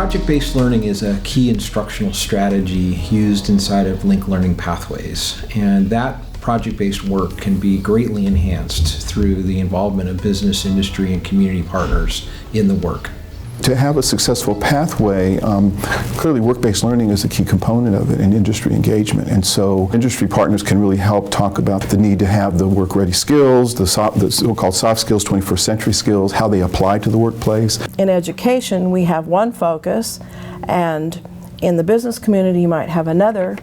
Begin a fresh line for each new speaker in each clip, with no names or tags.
Project-based learning is a key instructional strategy used inside of Link Learning Pathways, and that project-based work can be greatly enhanced through the involvement of business, industry, and community partners in the work.
To have a successful pathway, clearly work-based learning is a key component of it, and industry engagement. And so industry partners can really help talk about the need to have the work-ready skills, the so-called soft skills, 21st century skills, how they apply to the workplace.
In education, we have one focus, and in the business community, you might have another.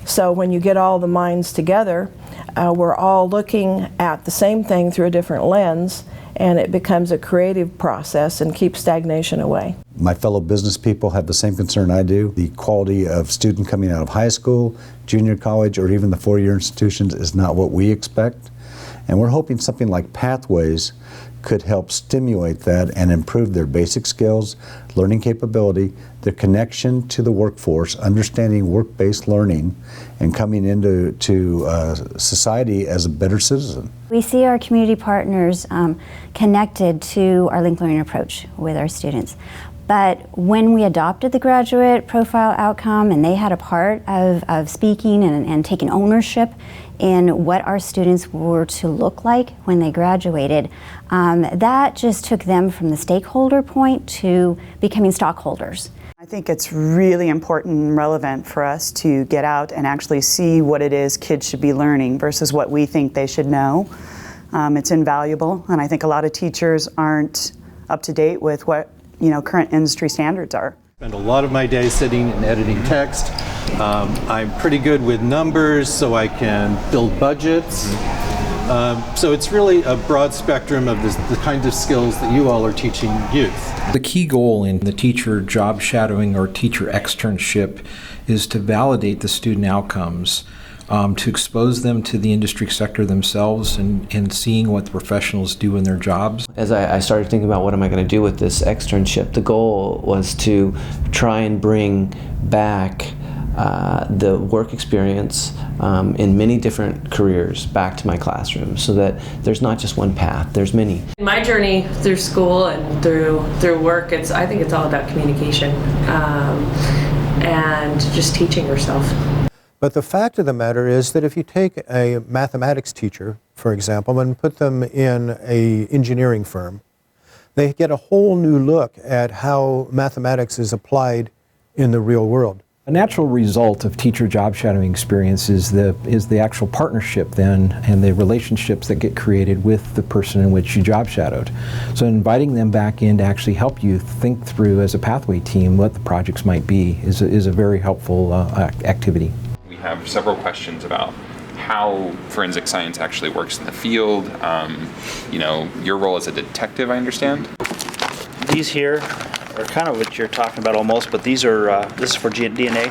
So when you get all the minds together, we're all looking at the same thing through a different lens, and it becomes a creative process and keeps stagnation away.
My fellow business people have the same concern I do. The quality of student coming out of high school, junior college, or even the four-year institutions is not what we expect. And we're hoping something like Pathways could help stimulate that and improve their basic skills, learning capability, their connection to the workforce, understanding work-based learning, and coming into society as a better citizen.
We see our community partners connected to our Link Learning approach with our students. But when we adopted the graduate profile outcome and they had a part of speaking and taking ownership in what our students were to look like when they graduated, that just took them from the stakeholder point to becoming stockholders.
I think it's really important and relevant for us to get out and actually see what it is kids should be learning versus what we think they should know. It's invaluable, and I think a lot of teachers aren't up to date with what current industry standards are.
I spend a lot of my day sitting and editing text. I'm pretty good with numbers, so I can build budgets. So it's really a broad spectrum of the kinds of skills that you all are teaching youth.
The key goal in the teacher job shadowing or teacher externship is to validate the student outcomes, to expose them to the industry sector themselves and seeing what the professionals do in their jobs.
As I started thinking about what am I going to do with this externship, the goal was to try and bring back the work experience in many different careers back to my classroom so that there's not just one path, there's many.
In my journey through school and through work, I think it's all about communication and just teaching yourself.
But the fact of the matter is that if you take a mathematics teacher, for example, and put them in an engineering firm, they get a whole new look at how mathematics is applied in the real world.
A natural result of teacher job shadowing experience is the actual partnership then and the relationships that get created with the person in which you job shadowed. So inviting them back in to actually help you think through as a pathway team what the projects might be is a very helpful activity.
We have several questions about how forensic science actually works in the field. Your role as a detective, I understand.
These here are kind of what you're talking about almost, but these are this is for DNA,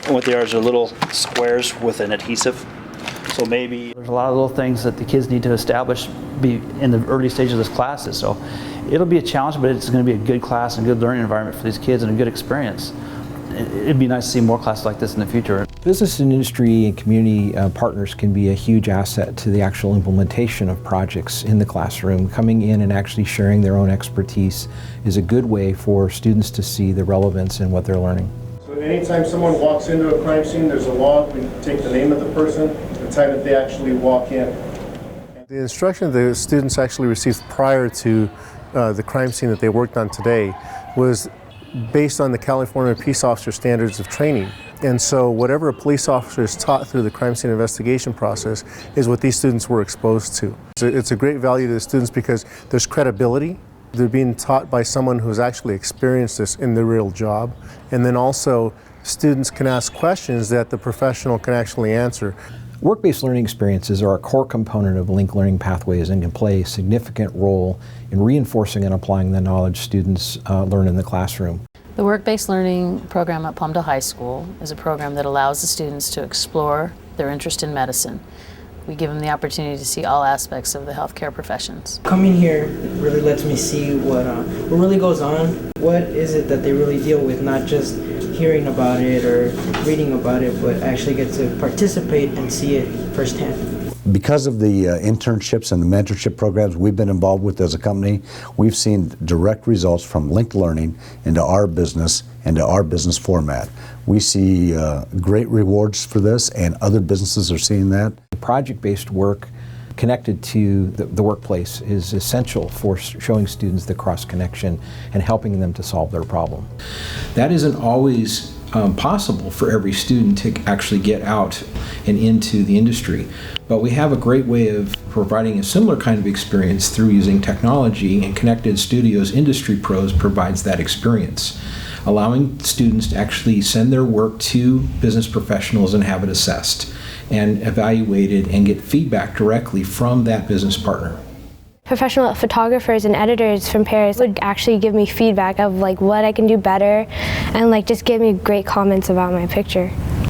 and what they are is little squares with an adhesive. So maybe there's a lot of little things that the kids need to establish in the early stages of this classes. So it'll be a challenge, but it's going to be a good class and a good learning environment for these kids and a good experience. It'd be nice to see more classes like this in the future.
Business and industry and community partners can be a huge asset to the actual implementation of projects in the classroom. Coming in and actually sharing their own expertise is a good way for students to see the relevance in what they're learning.
So anytime someone walks into a crime scene, there's a log. We take the name of the person, the time that they actually walk in. The instruction the students actually received prior to the crime scene that they worked on today was based on the California Peace Officer Standards of Training. And so whatever a police officer is taught through the crime scene investigation process is what these students were exposed to. It's a great value to the students because there's credibility. They're being taught by someone who's actually experienced this in their real job. And then also students can ask questions that the professional can actually answer.
Work-based learning experiences are a core component of Link Learning Pathways and can play a significant role in reinforcing and applying the knowledge students learn in the classroom.
The work-based learning program at Palmdale High School is a program that allows the students to explore their interest in medicine. We give them the opportunity to see all aspects of the healthcare professions.
Coming here really lets me see what really goes on. What is it that they really deal with, not just hearing about it or reading about it, but actually get to participate and see it firsthand.
Because of the internships and the mentorship programs we've been involved with as a company, we've seen direct results from linked learning into our business and to our business format. We see great rewards for this, and other businesses are seeing that.
Project-based work connected to the workplace is essential for showing students the cross-connection and helping them to solve their problem. That isn't always possible for every student to actually get out and into the industry. But we have a great way of providing a similar kind of experience through using technology, and Connected Studios Industry Pros provides that experience, allowing students to actually send their work to business professionals and have it assessed and evaluated and get feedback directly from that business partner.
Professional photographers and editors from Paris would actually give me feedback of like what I can do better, and like just give me great comments about my picture.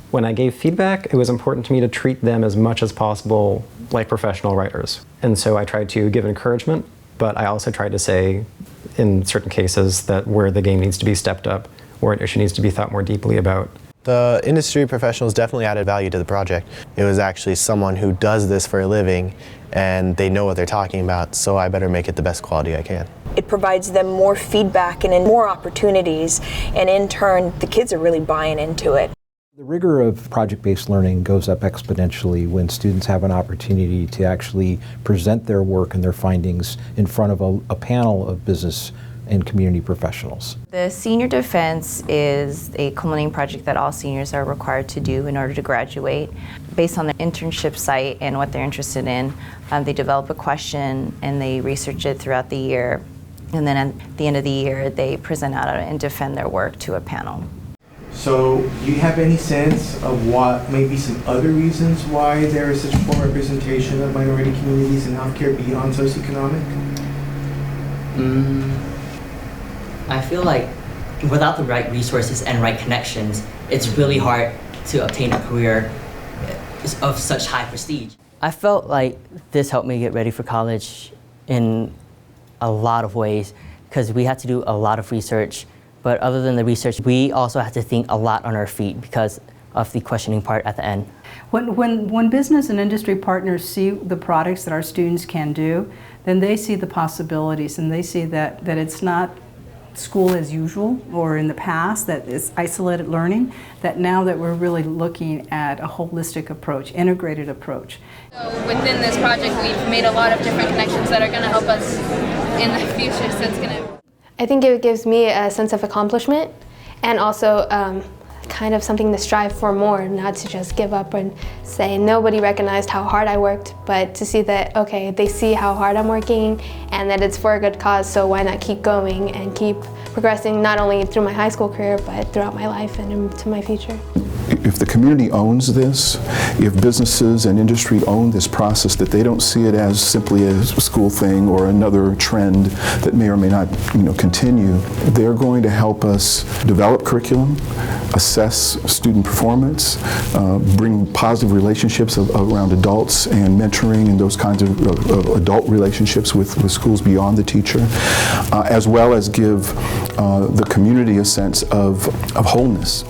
When I gave feedback, it was important to me to treat them as much as possible like professional writers. And so I tried to give encouragement, but I also tried to say in certain cases that where the game needs to be stepped up, or an issue needs to be thought more deeply about.
The industry professionals definitely added value to the project. It was actually someone who does this for a living, and they know what they're talking about, so I better make it the best quality I can.
It provides them more feedback and more opportunities, and in turn, the kids are really buying into it.
The rigor of project-based learning goes up exponentially when students have an opportunity to actually present their work and their findings in front of a panel of business and community professionals.
The Senior Defense is a culminating project that all seniors are required to do in order to graduate. Based on the internship site and what they're interested in, they develop a question and they research it throughout the year. And then at the end of the year, they present out and defend their work to a panel.
So do you have any sense of what maybe some other reasons why there is such poor representation of minority communities in healthcare beyond socioeconomic?
I feel like without the right resources and right connections, it's really hard to obtain a career of such high prestige.
I felt like this helped me get ready for college in a lot of ways, because we had to do a lot of research. But other than the research, we also had to think a lot on our feet because of the questioning part at the end.
When business and industry partners see the products that our students can do, then they see the possibilities, and they see that it's not school as usual or in the past that is isolated learning, that now that we're really looking at a holistic approach, integrated approach.
So within this project, we've made a lot of different connections that are going to help us in the future. So it's going to.
I think it gives me a sense of accomplishment, and also kind of something to strive for more, not to just give up and say nobody recognized how hard I worked, but to see that, okay, they see how hard I'm working and that it's for a good cause, so why not keep going and keep progressing not only through my high school career, but throughout my life and into my future.
If the community owns this, if businesses and industry own this process, that they don't see it as simply a school thing or another trend that may or may not continue, they're going to help us develop curriculum, assess student performance, bring positive relationships around adults and mentoring and those kinds of adult relationships with schools beyond the teacher, as well as give the community a sense of wholeness.